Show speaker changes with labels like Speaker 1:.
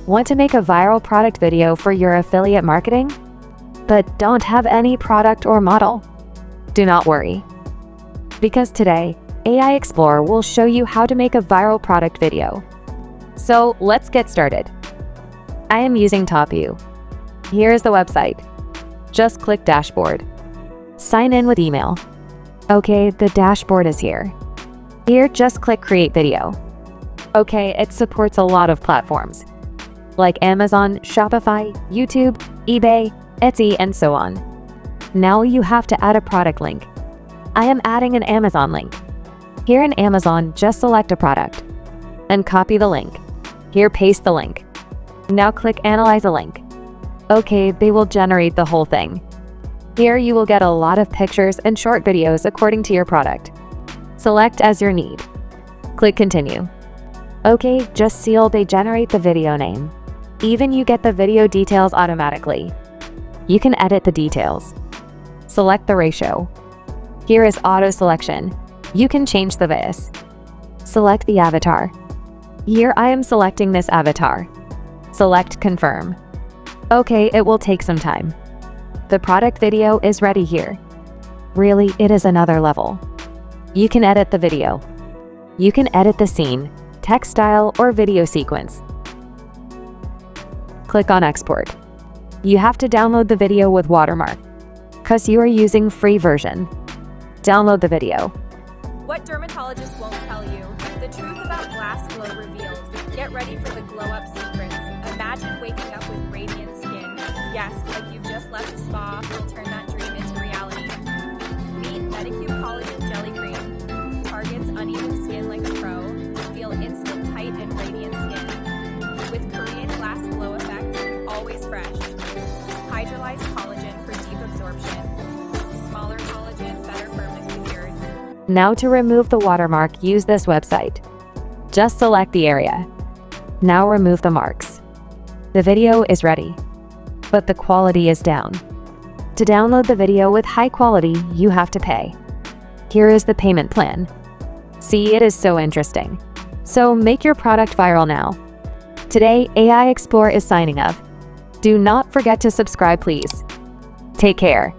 Speaker 1: Want to make a viral product video for your affiliate marketing, but don't have any product or model? Do not worry, because today, AI Explorer will show you how to make a viral product video. So let's get started. I am using Topview. Here is the website. Just click Dashboard. Sign in with email. Okay, the dashboard is here. Here, just click Create Video. Okay, it supports a lot of platforms, like Amazon, Shopify, YouTube, eBay, Etsy, and so on. Now you have to add a product link. I am adding an Amazon link. Here in Amazon, just select a product and copy the link. Here, paste the link. Now click Analyze a link. Okay, they will generate the whole thing. Here you will get a lot of pictures and short videos according to your product. Select as your need. Click Continue. Okay, just seal they generate the video name. Even you get the video details automatically. You can edit the details. Select the ratio. Here is auto selection. You can change the bias. Select the avatar. Here I am selecting this avatar. Select Confirm. Okay, it will take some time. The product video is ready here. Really, it is another level. You can edit the video. You can edit the scene, text style, or video sequence. Click on Export. You have to download the video with watermark, because you are using free version. Download the video.
Speaker 2: What dermatologists won't tell you, the truth about glass glow revealed. Get ready for the glow up secrets. Imagine waking up with radiant skin. Yes, like you've just left a spa, we'll turn that dream into reality. Meet Medicube Collagen Jelly Cream. Targets uneven skin like a pro. Feel instant tight and radiant skin. With Korean glass glow effect, always fresh. Hydrolyzed collagen for deep absorption. Smaller collagen, better firm and secured.
Speaker 1: Now to remove the watermark, use this website. Just select the area. Now remove the marks. The video is ready, but the quality is down. To download the video with high quality, you have to pay. Here is the payment plan. See, it is so interesting. So make your product viral now. Today, AI Explorer is signing off. Do not forget to subscribe, please. Take care.